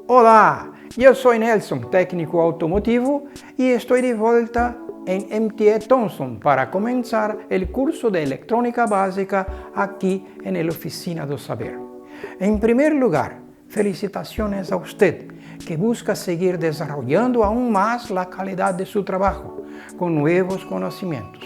Olá, eu sou Nelson, técnico automotivo, e estou de volta em MTE Thomson para começar o curso de electrónica básica aqui na Oficina do Saber. Em primeiro lugar, felicitações a você que busca seguir desenvolvendo aún mais a qualidade de seu trabalho com novos conhecimentos.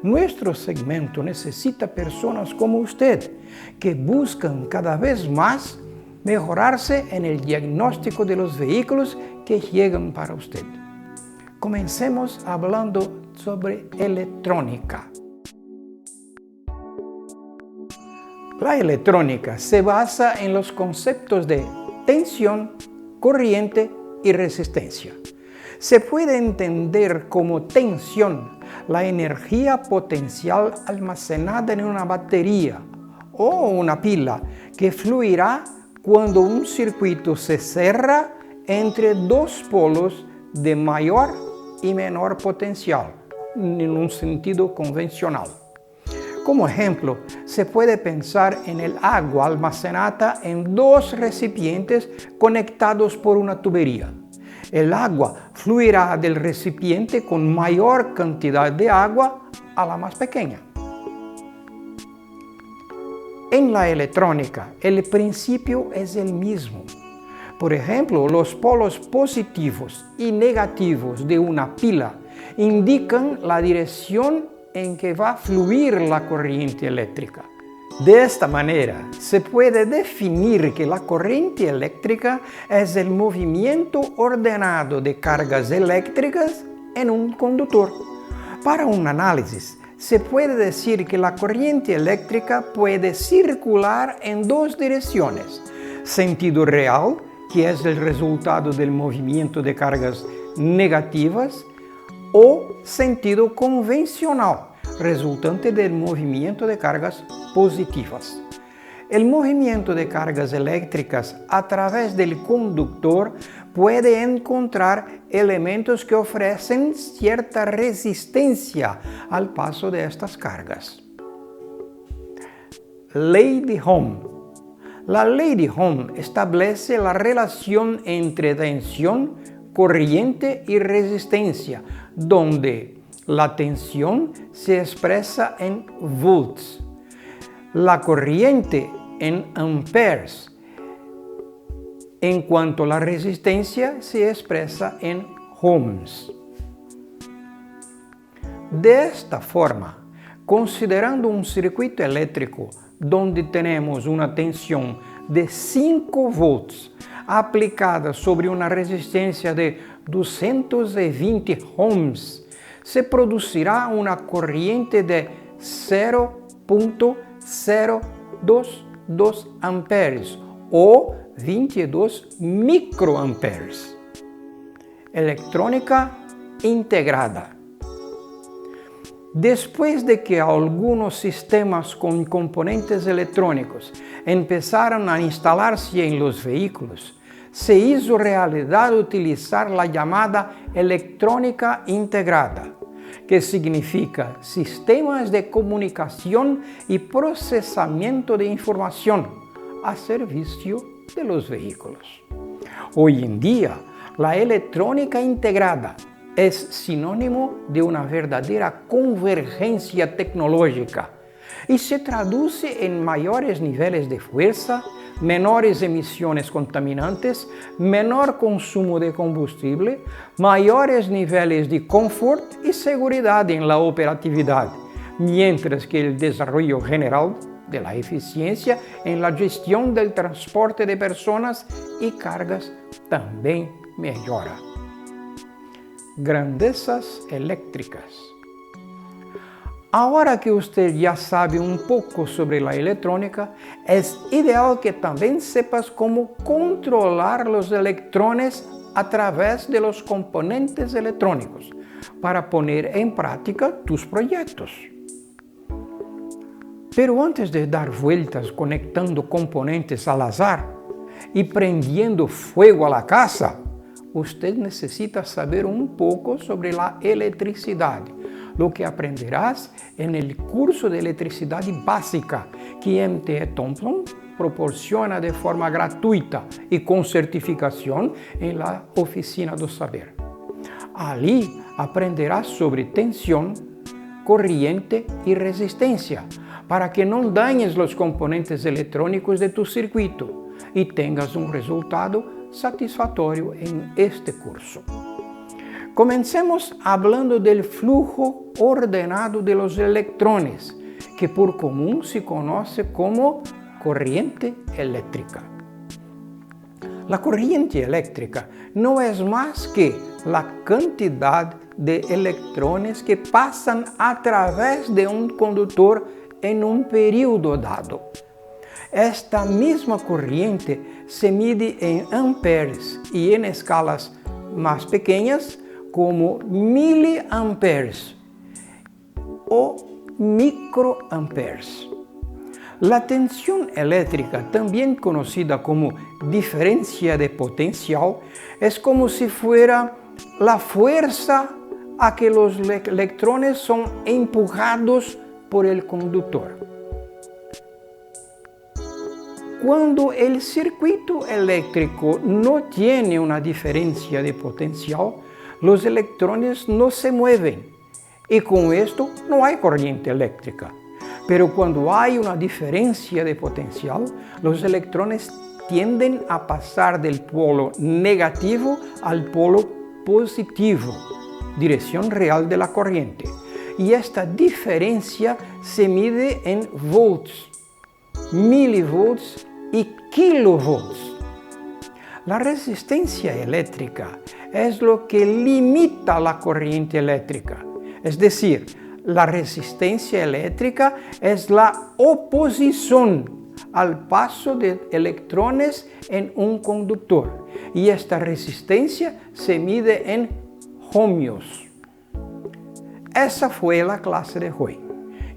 Nuestro segmento necessita pessoas como você que buscam cada vez mais mejorarse en el diagnóstico de los vehículos que llegan para usted. Comencemos hablando sobre electrónica. La electrónica se basa en los conceptos de tensión, corriente y resistencia. Se puede entender como tensión la energía potencial almacenada en una batería o una pila que fluirá cuando un circuito se cierra entre dos polos de mayor y menor potencial, en un sentido convencional. Como ejemplo, se puede pensar en el agua almacenada en dos recipientes conectados por una tubería. El agua fluirá del recipiente con mayor cantidad de agua a la más pequeña. En la electrónica, el principio es el mismo. Por ejemplo, los polos positivos y negativos de una pila indican la dirección en que va a fluir la corriente eléctrica. De esta manera, se puede definir que la corriente eléctrica es el movimiento ordenado de cargas eléctricas en un conductor. Para un análisis, se puede decir que la corriente eléctrica puede circular en dos direcciones: sentido real, que es el resultado del movimiento de cargas negativas, o sentido convencional, resultante del movimiento de cargas positivas. El movimiento de cargas eléctricas a través del conductor puede encontrar elementos que ofrecen cierta resistencia al paso de estas cargas. Ley de Ohm. La ley de Ohm establece la relación entre tensión, corriente y resistencia, donde la tensión se expresa en volts, la corriente en amperes, en cuanto la resistencia se expresa en ohms. De esta forma, considerando un circuito eléctrico donde tenemos una tensión de 5 volts aplicada sobre una resistencia de 220 ohms, se producirá una corriente de 0.022 amperes o 22 microamperes. Electrónica integrada. Después de que algunos sistemas con componentes electrónicos empezaron a instalarse en los vehículos, se hizo realidad utilizar la llamada electrónica integrada, que significa sistemas de comunicación y procesamiento de información a servicio de los vehículos. Hoy en día, la electrónica integrada es sinónimo de una verdadera convergencia tecnológica y se traduce en mayores niveles de fuerza, menores emisiones contaminantes, menor consumo de combustible, mayores niveles de confort y seguridad en la operatividad, mientras que el desarrollo general de la eficiencia en la gestión del transporte de personas y cargas también mejora. Grandezas eléctricas. Ahora que usted ya sabe un poco sobre la electrónica, es ideal que también sepas cómo controlar los electrones a través de los componentes electrónicos para poner en práctica tus proyectos. Pero antes de dar vueltas conectando componentes al azar y prendiendo fuego a la casa, usted necesita saber un poco sobre la electricidad, lo que aprenderás en el curso de electricidad básica que MTE Thompson proporciona de forma gratuita y con certificación en la Oficina do Saber. Allí aprenderás sobre tensión, corriente y resistencia para que no dañes los componentes electrónicos de tu circuito y tengas un resultado satisfactorio en este curso. Comencemos hablando del flujo ordenado de los electrones, que por común se conoce como corriente eléctrica. La corriente eléctrica no es más que la cantidad de electrones que pasan a través de un conductor en un periodo dado. Esta misma corriente se mide en amperes y en escalas más pequeñas como miliamperes o microamperes. La tensión eléctrica, también conocida como diferencia de potencial, es como si fuera la fuerza a que los electrones son empujados por el conductor. Cuando el circuito eléctrico no tiene una diferencia de potencial, los electrones no se mueven y con esto no hay corriente eléctrica. Pero cuando hay una diferencia de potencial, los electrones tienden a pasar del polo negativo al polo positivo, dirección real de la corriente. Y esta diferencia se mide en volts, milivolts y kilovolts. La resistencia eléctrica es lo que limita la corriente eléctrica, es decir, la resistencia eléctrica es la oposición al paso de electrones en un conductor y esta resistencia se mide en ohmios. Esa fue la clase de hoy.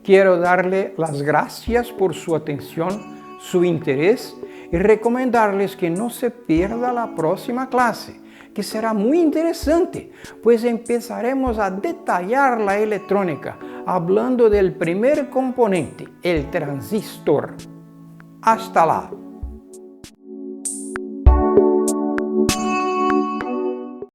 Quiero darle las gracias por su atención, su interés y recomendarles que no se pierda la próxima clase, que será muy interesante, pues empezaremos a detallar la electrónica, hablando del primer componente, el transistor. Hasta lá!